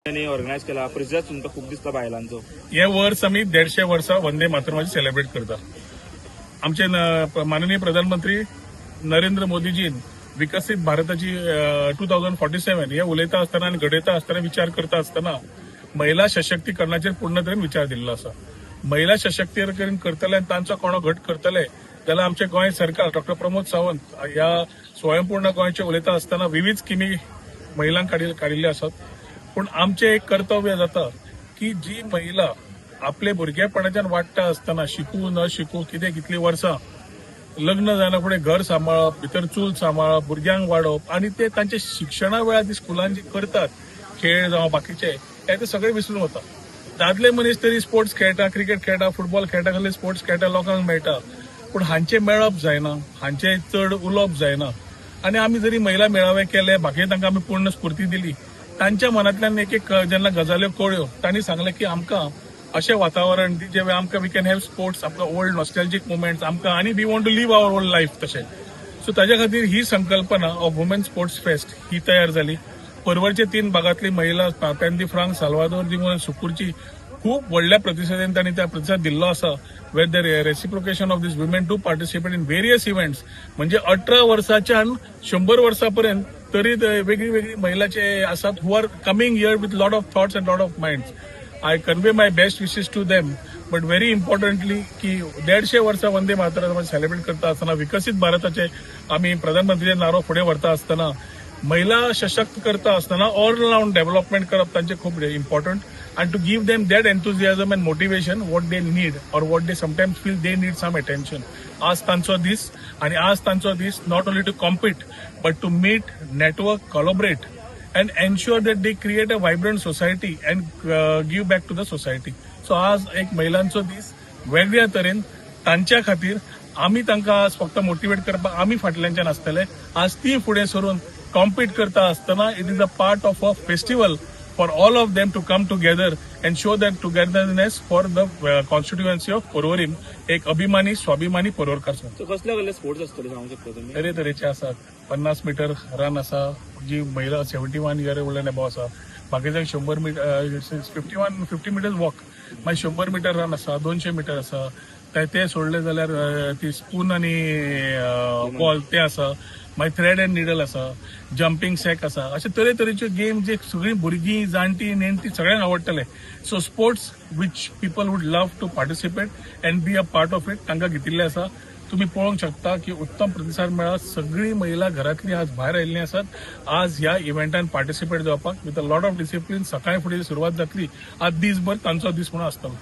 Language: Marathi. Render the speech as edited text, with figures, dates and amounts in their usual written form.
ऑर्गनायज केला प्रिझर्व तुमकां खूब दिसता बायलांचो. हे वर्स आमी 150 वर्सां वंदे मातरमाची सेलिब्रेट करता. आमचे माननीय प्रधानमंत्री नरेंद्र मोदीजीन विकसित भारताची 2047 हे उलयता आसतना आनी घडयता आसतना विचार करता आसतना महिला सशक्तीकरणाचेर पूर्ण तरेन विचार दिल्लो आसा. महिला सशक्तीकरण करतले आनी तांचो कोणो घट करतले जाल्यार आमचे गोंय सरकार डॉ प्रमोद सावंत ह्या स्वयंपूर्ण गोंयचे उलयता आसतना विविध स्किमी महिलांक काडिल्ल्यो आसात. पूण आमचें एक कर्तव्य जाता की जी महिला आपले भुरगेपणाच्यान वाडटा आसतना शिकू न शिकू कितें कितलीं वर्सां लग्न जायना फुडें घर सांबाळप भितर चूल सांबाळप भुरग्यांक वाडोवप आनी ते तांचे शिक्षणा वेळार ती स्कुलान जे करतात खेळ जावं बाकीचे ते सगळे विसरून वता. दादले मनीस तरी स्पोर्ट्स खेळटा क्रिकेट खेळटा फुटबॉल खेळटा कसले स्पोर्ट्स खेळटा लोकांक मेळटा पूण हांचे मेळप जायना हांचे चड उलोवप जायना. आनी आमी जरी महिला मेळावे केले बाकी तांकां आमी पूर्ण स्फूर्ती दिली तांच्या मनांतल्यान एक एक जेन्ना गजाल्यो कळ्यो तांणी सांगलें की आमकां अशें वातावरण जे आमकां वी कॅन हॅव स्पोर्ट्स आमकां ओल्ड नॉस्टॅल्जीक मुवमेंट्स आमकां आनी we want to live our old life तशें. सो ताज्या खातीर ही संकल्पना ऑफ वुमेन स्पोर्ट्स फेस्ट ही तयार जाली. परवरच्या 3 भागांतली महिला पेंदी फ्रांक साल्वादोर दिमोन सुकूरची खूब व्हडल्या प्रतिसादेन तांणी त्या प्रतिसाद दिल्लो आसा. Where the reciprocation of these women to participate in various events म्हणजे 18 वर्साच्यान 100 वर्सां पर्यंत तरी वेगळी वेगळी महिलाचे आसात who are coming here with lot of thoughts and lot of minds. I convey my best wishes to them but very importantly की 150 वर्सां वंदे मातरम सेलिब्रेट करता आसतना विकसित भारताचे आमी प्रधानमंत्र्याचे नारो फुडें व्हरता आसतना महिला सशक्त करता आसतना ऑल राउंड डेव्हलपमेंट करप तांचे खूब important and to give them that enthusiasm and motivation what they need or what they sometimes feel they need some attention. आज तांचो दीस आणि आज तांचो दीस not only to compete but to meet, network, collaborate and ensure that they create a vibrant society and give back to the society. So आज एक महिलांचो दीस वेगळ्या तरेन तांच्या खातीर आमी तांकां आज फक्त मोटिवेट करपाक आमी फाटल्यानच्यान आसतले. आज ती फुडें सरून कॉम्पीट करता आसतना it is a part of a festival for all of them to come together and show that togetherness for the constituency of Porvorim एक अभिमानी स्वाभिमानी पोरवरकार. सो कसले स्पोर्ट्स असतले सांगू शकता तुम्ही? तरेचे आसात. 50 मीटर रन आसा जी महिला 71 इयर ओल्ड एबो आसा. बाकीचे 100 मीटर 50 मीटर वॉक मागीर 100 मीटर रन आसा 200 मीटर आसा. ते सोडले जाल्यार ती स्पून आनी बॉल ते आसा. मागीर थ्रेड एंड निडल आसा जम्पिंग सॅक आसा. अशे तरेतरेच्यो गेम जे सगळीं भुरगीं जाणटी नेणटी सगळ्यांक आवडटले. So sports which people would love to participate and be a part of it तांकां घेतिल्ले आसा. तुम्ही पळोवंक शकता की उत्तम प्रतिसाद मेळ्ळा. सगळी महिला घरातली आज भायर आयिल्ली आसात आज ह्या इव्हेंटान पार्टिसिपेट जावपाक with a lot of discipline. सकाळी फुडें सुरवात जातली आज दीसभर तांचो दीस म्हणून आसतलो.